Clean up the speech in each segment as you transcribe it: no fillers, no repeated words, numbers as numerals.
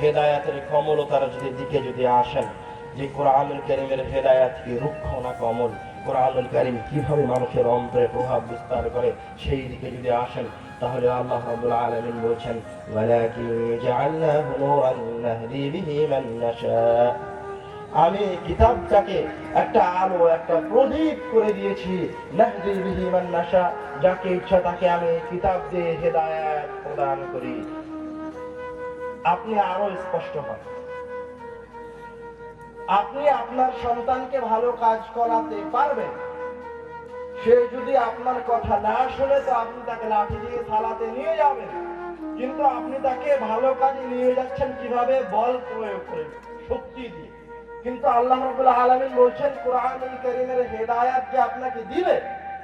হেদায়াতের কমলতার দিকে যদি আসেন, যে কোরআনুল কারীমের হেদায়াত কি রুক্ষ না কমল, কোরআনুল কারীম কিভাবে মানুষের অন্তরে প্রভাব বিস্তার করে, সেই দিকে যদি আসেন, তাহলে আল্লাহ রাব্বুল আলামিন বলেছেন ওয়ালাকিন জাআলনাহু নূরান নাহদি বিহি মান নাশা, আমি কিতাবটাকে একটা আলো, একটা প্রদীপ করে দিয়েছি। নাহদি বিহি মান নাশা, যাকে ইচ্ছা তাকে আমি কিতাব দিয়ে হেদায়েত প্রদান করি। আপনি আরো স্পষ্ট হন, আপনি আপনার সন্তানকে ভালো কাজ করাতে পারবেন, সে যদি আপনার কথা না শুনে তো আপনি তাকে লাঠি দিয়ে থালাতে নিয়ে যাবেন, কিন্তু আপনি তাকে ভালো কাজে নিয়ে যাচ্ছেন কিভাবে? বল প্রয়োগ করে, শক্তি দিয়ে। কিন্তু আল্লাহ রাব্বুল আলামিন বলছেন কোরআনুল কারীমের হেদায়েত যে আপনাকে দিবে,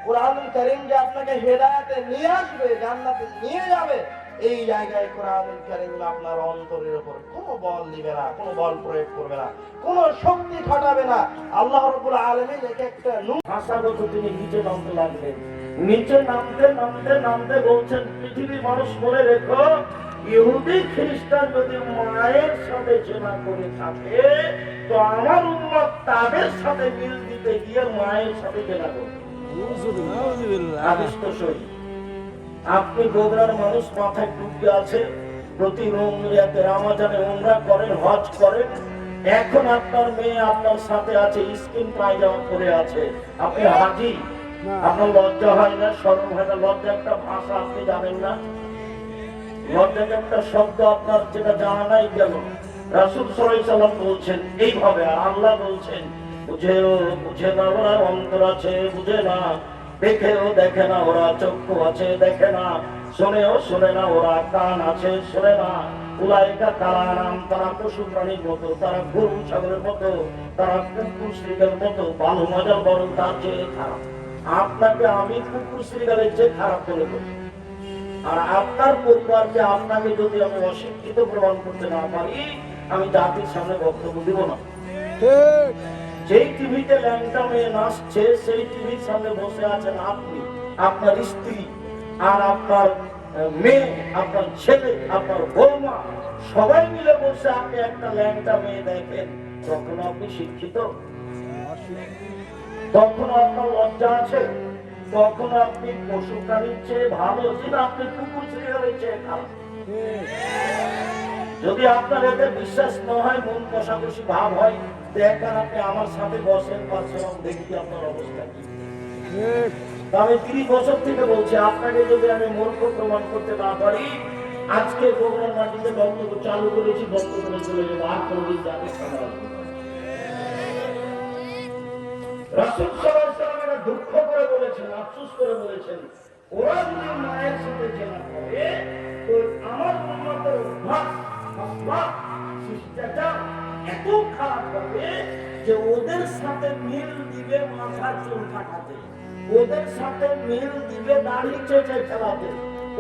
কোরআনুল কারীম যে আপনাকে হেদায়েতে নিয়ে আসবে, জান্নাতে নিয়ে যাবে, এই জায়গায় কোরআনুল কারীম আপনার অন্তরের উপর কোনো বল দিবে না, কোনো বল প্রয়োগ করবে না, কোনো শক্তি খাটাবে না। আল্লাহ রাব্বুল আলামিন এক একটা ভাষাগত তিনি নিচে নামতে লাগলেন। নিচে নামতে নামতে নামতে বলছেন পৃথিবীর মানুষ মনে রেখো, ইহুদি খ্রিস্টান যদি মায়ের সাথে জেনা করে থাকে তো আমার উম্মত তাদের সাথে মিল দিতে গিয়ে মায়ের সাথে জেনা করবে। আপনি বগুড়ার মানুষ, মাথায় টুপি আছে, প্রতি রামাজানে উমরা করেন, হজ করেন, এখন আপনার মেয়ে আপনার সাথে আছে, স্কিন পায়জামা পরে আছে, আপনি হাজি, আপনার লজ্জা হয় না, শরম হয় না? লজ্জা একটা ভাষা, আপনি জানেন না? লজ্জা একটা শব্দ আপনার যেটা জানা নাই কেন? রাসূল সাল্লাল্লাহু আলাইহি সাল্লাম বলছেন এইভাবে, আর আল্লাহ বলছেন বুঝে না ওরা অন্তর আছে, বুঝে না, দেখেও দেখে না ওরা, চক্ষু আছে দেখে না, শোনেও শোনে না ওরা, কান আছে শোনে না। উলাইকা কালানাম, তারা পশু প্রাণীর মতো, তারা গরু ছাগলের মতো, তারা কুকুর শ্রীগালের মতো, ভালো মজার বরং তার চেয়ে খারাপ। আপনাকে আমি কুকুর শ্রীগালের চেয়ে খারাপ বলে বলি, আর আপনার পরিবারকে আপনাকে যদি আমি অশিক্ষিত প্রমাণ করতে না পারি, আমি জাতির সামনে বক্তব্য দিব না। যেই টিভিতে ল্যাংটা মেয়ে নাচছে, সেই টিভির সামনে বসে আছেন আপনি, আপনার স্ত্রী, আর আপনার মেয়ে, আপনার ছেলে, আপনার বৌমা, সবাই মিলে বসে আপনি একটা ল্যাংটা মেয়ে দেখেন, তখন আপনি শিক্ষিত? তখন আপনার লজ্জা আছে? তখন আপনি পশু প্রাণীর চেয়ে ভালো, যেটা আপনি কুকুর শ্রীগালের চেয়ে খারাপ। যদি আপনার এতে বিশ্বাস না হয়, মন কষাকষি ভাব হয়, দেখেন আপনি আমার সাথে বসেন, পাচ্ছেন, দেখি আপনার অবস্থা কি। আমি 30 বছর থেকে বলছি, আপনাকে যদি আমি মূর্খ প্রমাণ করতে না পারি, আজকে বগুড়ার মাটিতে বক্তব্য চালু করেছি, বক্তব্য চলে যাবো, আর কোনদিন জাতির সামনে আসবো না। রাসূল সাল্লাল্লাহু আলাইহি ওয়াসাল্লাম এটা দুঃখ করে বলেছেন, আফসোস করে বলেছেন, ওরা যদি মায়ের সাথে জেনা করে তো আমার উম্মতের অভ্যাস, মাসলাক, শিষ্টাচার এত খারাপ হবে যে ওদের সাথে মিল দিবে মাথার চুল কাটাতে, ওদের সাথে মিল দিবে দাড়ি চেঁচে ফেলাতে,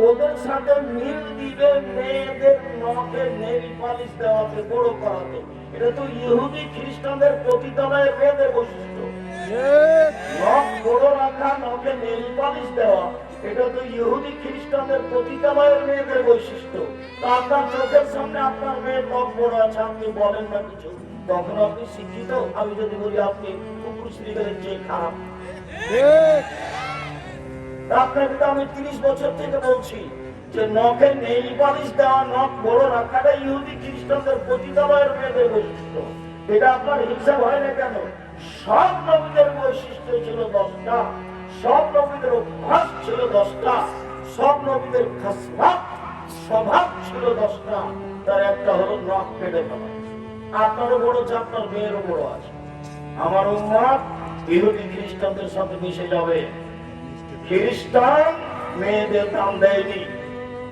ওদের সাথে মিল দিবে মেয়েদের নখে নেল পালিশ দেওয়াতে, বড় করাতে। এটা তো ইহুদি খ্রিস্টানদের পতিতালয়ের মেয়েদের বৈশিষ্ট্য। নখ বড় রাখা, নখে নেল পালিশ দেওয়া, এটা তো ইহুদি খ্রিস্টানদের পতিতালয়ের মেয়েদের বৈশিষ্ট্য। তা আপনার চোখের সামনে আপনার মেয়ের নখ বড় আছে, আপনি বলেন না কিছু, তখন আপনি শিক্ষিত? আমি যদি বলি আপনি কুকুর শ্রীগালের চেয়ে খারাপ। আপনাকে তো আমি 30 বছর থেকে বলছি যে নখে নেইল পালিশ দেওয়া, নখ বড় রাখাটা ইহুদি খ্রিস্টানদের পতিতালয়ের মেয়েদের বৈশিষ্ট্য। এটা আপনার হিসাব হয় না কেন? সব নবীদের বৈশিষ্ট্য ছিল 10টা, সব নবীদের অভ্যাস ছিল 10টা, সব নবীদের খাসলাত, স্বভাব ছিল 10টা, তার একটা হলো নখ কেটে ফেলা। আপনারও বড় আছে, আপনার মেয়েরও বড় আছে। আমার উম্মত ইহুদি খ্রিস্টানদের সাথে মিশে যাবে। খ্রিস্টান মেয়েদের দাম দেয়নি,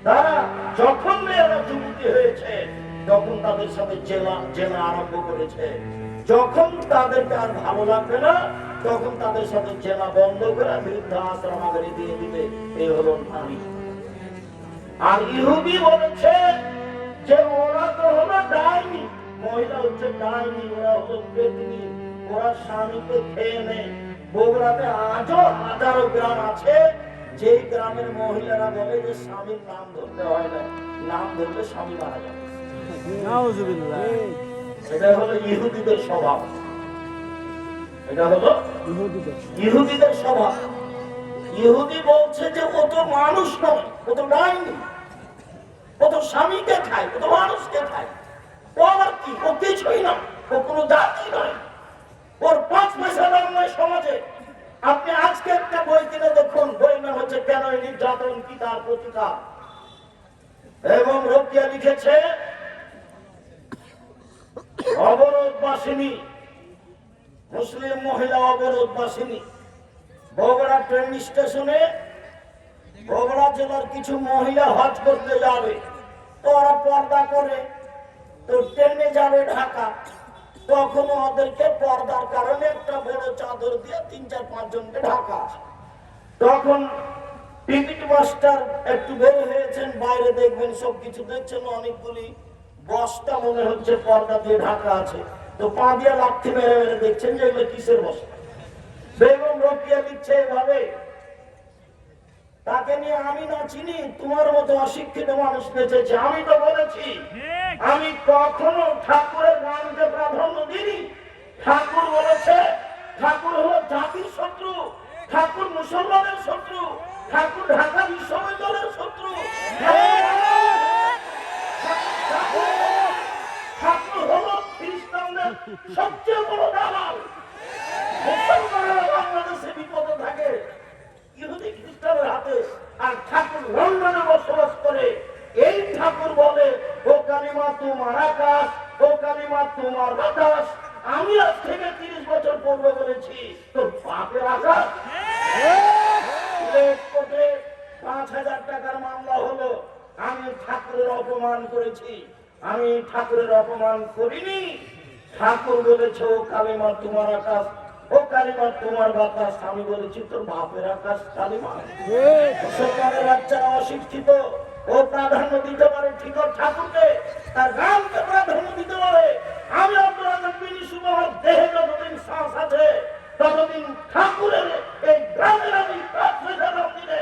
তারা যখন মেয়েরা যুবতী হয়েছে তখন তাদের সাথে জেনা আরম্ভ করেছে, যখন তাদেরকে আর ভালো লাগবে না তখন তাদের সাথে জেনা বন্ধ করে বৃদ্ধাশ্রমাগারে দিয়ে দিবে। এই হলো নারী। আর ইহুদি বলেছে যে ওরা তো হলো ডাইনি, মহিলা হচ্ছে ডাইনি, ওরা হলো পেতনি, ওরা স্বামীকে খেয়ে নেয়। বগুড়াতে আজও হাজারো গ্রাম আছে যে গ্রামের মহিলারা বলে যে স্বামীর নাম ধরতে হয় না, নাম ধরলে স্বামী মারা যাবে। নাউজুবিল্লাহ। এটা হলো ইহুদিদের স্বভাব, এটা হলো ইহুদিদের স্বভাব। ইহুদি বলছে যে ও তো মানুষ নয়, ও তো ডাইনি, ও তো স্বামীকে খায়, ও তো মানুষকে খায়। ও আবার কি? ও কিছুই না, ও কোনো জাতি নয়, ওর 5 পয়সা দাম নয় সমাজে। আপনি আজকে একটা বই কিনে দেখুন, বই নাম হচ্ছে কেন এই নির্যাতন, কি তার প্রতিকার। এবং রোকিয়া লিখেছে অবরোধবাসিনী, মুসলিম মহিলা অবরোধবাসিনী। বগুড়া ট্রেন স্টেশনে বগুড়া জেলার কিছু মহিলা হজ করতে যাবে, তো ওরা পর্দা করে, তো ট্রেনে যাবে ঢাকা, তখন ওদেরকে পর্দার কারণে একটা বড় চাদর দিয়ে 3-4-5 জনকে ঢাকা। তখন টিকিট মাস্টার একটু বের হয়েছেন, বাইরে দেখবেন সবকিছু দেখছেন, অনেকগুলি বস্তা মনে হচ্ছে পর্দা দিয়ে ঢাকা আছে, তো পা দিয়ে লাঠি মেরে মেরে দেখছেন যে এগুলো কিসের বস্তা। বেগম রোকিয়া লিখছে এভাবে, তাকে নিয়ে আমি না চিনি, তোমার মতো অশিক্ষিত মানুষ বেঁচেছে। আমি তো বলেছি আমি কখনো ঠাকুরের গানকে প্রাধান্য দিইনি। ঠাকুর বলেছে ঠাকুর হলো জাতির শত্রু, ঠাকুর মুসলমানের শত্রু, ঠাকুর ঢাকা বিশ্ববিদ্যালয়ের শত্রু, ঠাকুর হলো খ্রিস্টানদের সবচেয়ে বড় দালাল। মুসলমানেরা বাংলাদেশে বিপদে থাকে ইহুদি খ্রিস্টানের হাতে, আর ঠাকুর লন্ডনে বসবাস করে। এই ঠাকুর বলে ও কালিমা তোমার আকাশ, ও কালিমা তোমার বাতাস। আমি আজ থেকে 30 বছর পূর্বে বলেছি তোর বাপের আকাশ। কোর্টে 5,000 টাকার মামলা হলো, আমি ঠাকুরের অপমান করেছি। আমি ঠাকুরের অপমান করিনি। ঠাকুর বলেছে ও কালিমা তোমার আকাশ, ও কালিমা তোমার বাতাস। আমি বলেছি তোর বাপের আকাশ কালিমা। মুসলমানের বাচ্চারা অশিক্ষিত, ও প্রাধান্য দিতে পারে ঠিক ঠাকুরকে, তার গানকে প্রাধান্য দিতে পারে। আমি আপনার দেহে যতদিন শ্বাস আছে ততদিন ঠাকুরের এই গ্রামের আমি দিনে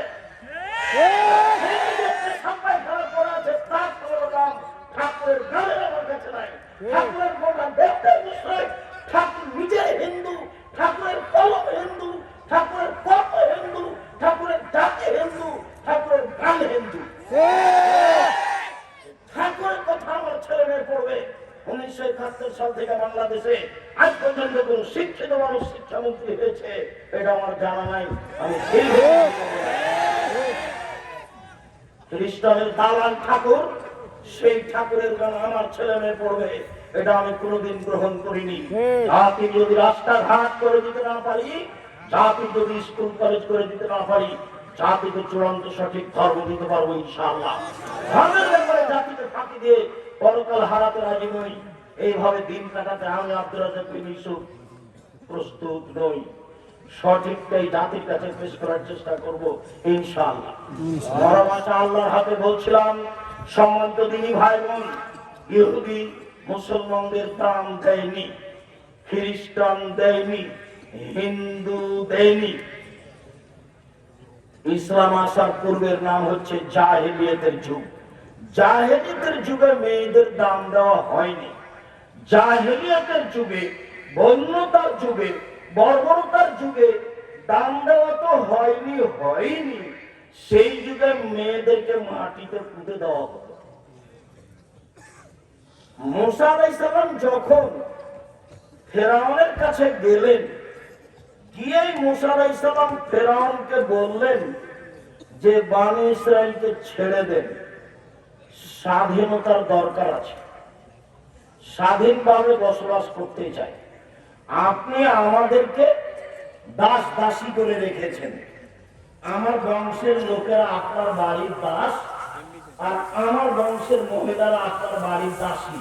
ঠাকুরের গ্রামের আমার কাছে নাই। ঠাকুরের গোটা দেখতে মুসলিম, ঠাকুর নিজে হিন্দু, ঠাকুরের কলম হিন্দু, ঠাকুরের কর্ম হিন্দু, ঠাকুরের জাতি হিন্দু, ঠাকুরের গান হিন্দু। ঠাকুরের কথা আমার ছেলে মেয়ে পড়বে। 1971 সাল থেকে বাংলাদেশে আজ পর্যন্ত কোন শিক্ষিত মানুষ শিক্ষামন্ত্রী হয়েছে এটা আমার জানা নাই। আমি খ্রিস্টানের দালাল ঠাকুর, সেই ঠাকুরের গান আমার ছেলে মেয়ে পড়বে এটা আমি কোনোদিন গ্রহণ করিনি। জাতি যদি রাস্তাঘাট করে দিতে না পারি, জাতি যদি স্কুল কলেজ করে দিতে না পারি, জাতিকে চূড়ান্ত সঠিক ধর্ম দিতে পারবো ইনশাআল্লাহ। ধর্মের ব্যাপারে জাতিকে ফাঁকি দিয়ে পরকাল হারাতে রাজি নই। এইভাবে দিন কাটাতে আমি আব্দুর রাজ্জাক বিন ইউসুফ প্রস্তুত নই। সঠিকটাই জাতির কাছে পেশ করার চেষ্টা করব ইনশাআল্লাহ। মহারাজা আল্লাহর হাতে বলছিলাম, সম্মানিত দিনী ভাই বোন, ইহুদি মুসলমানদের দাম দেয়নি, খ্রিস্টান দেয়নি, হিন্দু দেয়নি। ইসলাম আসার পূর্বের নাম হচ্ছে জাহেলিয়াতের যুগ। জাহেলিয়াতের যুগে মেয়েদের দাম দেওয়া হয়নি। জাহেলিয়াতের যুগে, বন্যতার যুগে, বর্বরতার যুগে দাম দেওয়া তো হয়নি। সেই যুগে মেয়েদেরকে মাটিতে পুঁতে দেওয়া হতো। মুসা আলাইহিস সালাম যখন ফেরাউনের কাছে গেলেন, গিয়ে মুসা আলাইহিস সালাম ফেরাউনকে বললেন যে বনী ইসরাইলকে ছেড়ে দেন, স্বাধীনতার দরকার আছে, স্বাধীনভাবে বসবাস করতে চাই। আপনি আমাদেরকে দাস দাসী করে রেখেছেন, আমার বংশের লোকেরা আপনার বাড়ির দাস, আর আমার বংশের মহিলারা আপনার বাড়ির দাসী।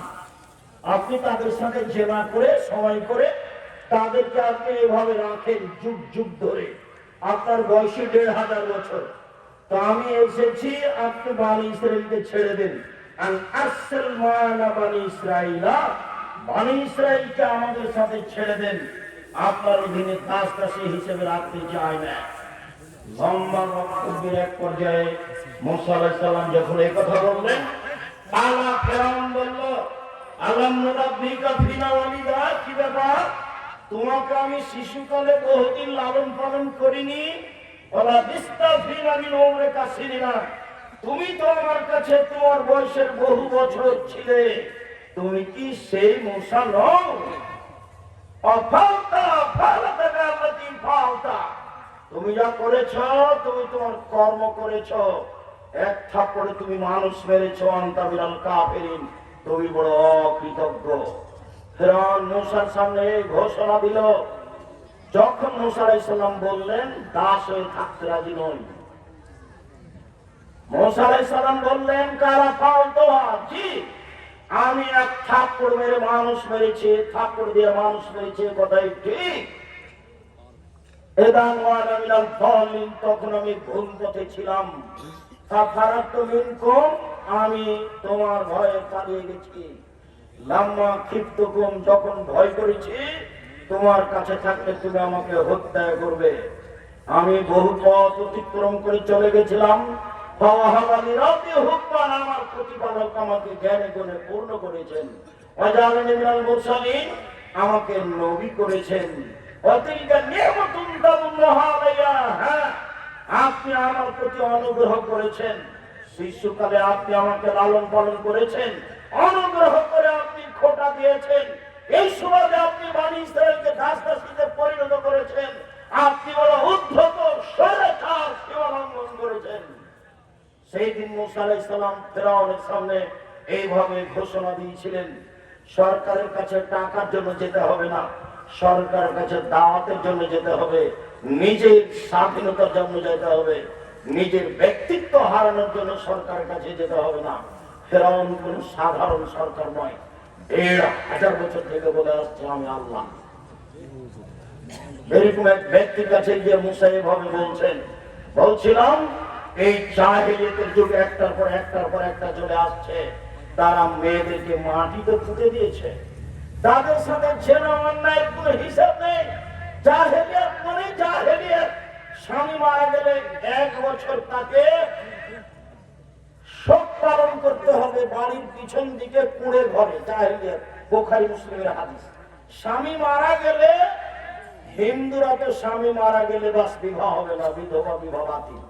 আপনি তাদের সাথে জেনা করে সময় করে তাদেরকে আপনি এভাবে রাখেন যুগ যুগ ধরে, আপনার বয়সে 1500 বছর। তো আমি এসেছি আপনি বনী ইসরাইলকে ছেড়ে দেন। বনী ইসরাইলকে আমাদের সাথে ছেড়ে দেন, আপনার অধীনে দাস দাসী হিসেবে রাখতে চাই না। লম্বা বক্তব্যের এক পর্যায়ে মুসা আলাইহিস সালাম যখন এই কথা বললেন, আলা ফেরাউন বলল, আলাম নুরাব্বিকা ফিনা ওয়ালিদা, কি ব্যাপার, তোমাকে আমি শিশুকালে বহুদিন লালন পালন করিনি? ওলা বিস্তাফিনা মিন উমরিকা সিনিনা, তুমি তো আমার কাছে তোমার বয়সের বহু বছর ছিলে, তুমি কি সেই মূসা নও? অফালতা ফালাতাকা আল্লাতী ফালতা, তুমি যা করেছ, তুমি তোমার কর্ম করেছ, এক থাপ্পড়ে তুমি মানুষ মেরেছ, আনতা মিনাল কাফিরিন, তুমি বড় অকৃতজ্ঞ। ফিরআউন মূসার সামনে এই ঘোষণা দিল। যখন মূসা আলাইহিস সালাম বললেন দাস হয়ে থাকতে রাজি নই, মূসা আলাইহিস সালাম বললেন, কারা ফালতু, জি আমি এক থাপ্পড় মেরে মানুষ মেরেছি, থাপ্পড় দিয়ে মানুষ মেরেছি, কথাই ঠিক। এদান ওয়ানা মিনাল যালিমিন, তখন আমি ভুল পথে ছিলাম। ফারাতু মিনকুম, আমি তোমার ভয়ে পালিয়ে গেছি। লাম্মা খিফতুকুম, যখন ভয় করেছি তোমার কাছে থাকলে তুমি আমাকে হত্যা করবে, আমি বহু পথ অতিক্রম করে চলে গেছিলাম। ফাওয়াহাবালি রাব্বি হুকমান, আমার প্রতিপালক আমাকে জ্ঞানে গুণে পূর্ণ করেছেন। ওয়াজআলানি মিনাল মুরসালিন, আমাকে নবী করেছেন। ওয়াতিলকা নি'মাতুন তামুন্নুহা আলাইয়া, হ্যাঁ আপনি আমার প্রতি অনুগ্রহ করেছেন, শিশুকালে আপনি আমাকে লালন পালন করেছেন, অনুগ্রহ করে আপনি খোটা দিয়েছেন, এই সুবাদে আপনি বনী ইসরায়েলকে দাস-দাসীতে পরিণত করেছেন, আপনি বড় উদ্ধত স্বৈরাচার সীমা লঙ্ঘন করেছেন। সেই দিন মূসা আলাইহিস সালাম ফিরআউনের সামনে এইভাবে ঘোষণা দিয়েছিলেন, সরকারের কাছে টাকার জন্য যেতে হবে না, সরকারের কাছে দাওয়াতের জন্য যেতে হবে, নিজের স্বাধীনতার জন্য যেতে হবে, নিজের ব্যক্তিত্ব হারানোর জন্য সরকারের কাছে যেতে হবে না। ফিরআউন কোন সাধারণ সরকার নয়, ১,৫০০ বছর থেকে বলে আসছে আমি আল্লাহ। এরকম এক ব্যক্তির কাছে গিয়ে মূসা এভাবে বলছিলাম, এই জাহেলিয়াতের যুগ একটার পর একটা চলে আসছে, তারা মেয়েদেরকে মাটিতে পুঁতে দিয়েছে, তাদের সাথে ছেলে অন্যায়ের কোনো হিসাব নেই। জাহেলিয়াত মানে জাহেলিয়াত, স্বামী মারা গেলে 1 বছর তাকে শোক পালন করতে হবে বাড়ির পিছন দিকে কুঁড়ে ঘরে, জাহেলিয়াত, বুখারী মুসলিমের হাদিস। স্বামী মারা গেলে, হিন্দুরা তো স্বামী মারা গেলে বাস বিবাহ হবে না, বিধবা বিবাহ বাতিল।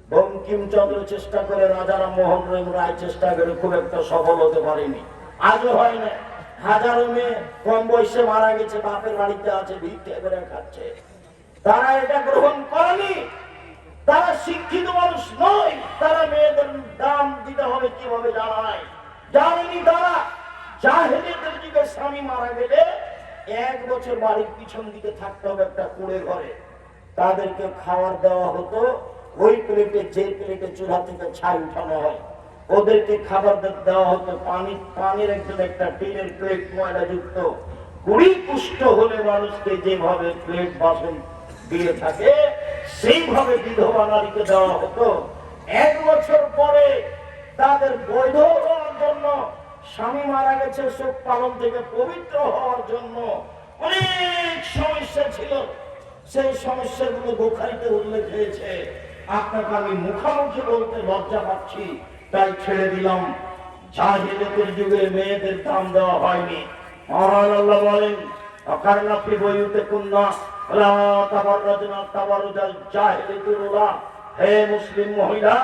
বঙ্কিমচন্দ্র চেষ্টা করে, রাজা রামমোহন রায় চেষ্টা করে, খুব একটা সফল হতে পারেনি, আজও হয় না। হাজারো মেয়ে কম বয়সে মারা গেছে, বাপের বাড়িতে আছে, ভিক্ষে করে খাচ্ছে, তারা এটা গ্রহণ করেনি, তারা শিক্ষিত মানুষ নয়, তারা মেয়েদের দাম দিতে হবে কিভাবে জানেনি তারা। জাহেলিয়াতের যুগে স্বামী মারা গেলে 1 বছর বাড়ির পিছন দিকে থাকতে হবে একটা কুঁড়ে ঘরে, তাদেরকে খাবার দেওয়া হতো ওই প্লেটে, যে প্লেটে চুলা থেকে ছাই উঠানো হয়, ওদেরকে খাবার দেওয়া হতো পানির একদম একটা টিনের প্লেট, ময়লা যুক্ত, 20 পুষ্ট হলে মানুষকে যেভাবে প্লেট বাসন দিয়ে থাকে সেইভাবে বিধবা নারীকে দেওয়া হতো। 1 বছর পরে তাদের বৈধ হওয়ার জন্য, স্বামী মারা গেছে শোক পালন থেকে পবিত্র হওয়ার জন্য অনেক সমস্যা ছিল, সেই সমস্যাগুলো বুখারীতে উল্লেখ হয়েছে। আপনাকে আমি মুখামুখি বলতে লজ্জা পাচ্ছি, তাই ছেড়ে দিলাম। জাহেলিয়াতের যুগে মেয়েদের দাম দেওয়া হয়নি। মহান আল্লাহ বলেন, অকারনা ফি বুয়ুতিকুন্না ওয়ালা তাবাররাজনা তাবারুজাল জাহিলিয়াতিল উলা, হে মুসলিম মহিলা,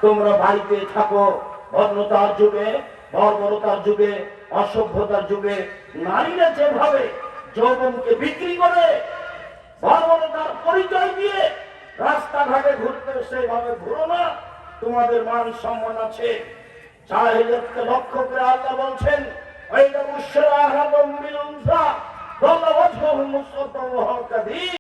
তোমরা বাড়িতে থাকো। বর্ণতার যুগে, বর্বরতার যুগে, অসভ্যতার যুগে নারীরা যেভাবে যৌবনকে বিক্রি করে, বর্বরতার পরিচয় দিয়ে রাস্তাঘাটে ঘুরতে, সেইভাবে ঘুরো না, তোমাদের মান সম্মান আছে। জাহেলিয়াতকে লক্ষ্য করে আল্লাহ বলছেন, ওয়াইদা বুশরা আহাদুম বিল উনসা ওয়াল্লা ওয়াজহুহু মুসওয়াদ্দান ওয়া হুয়া কাযীব।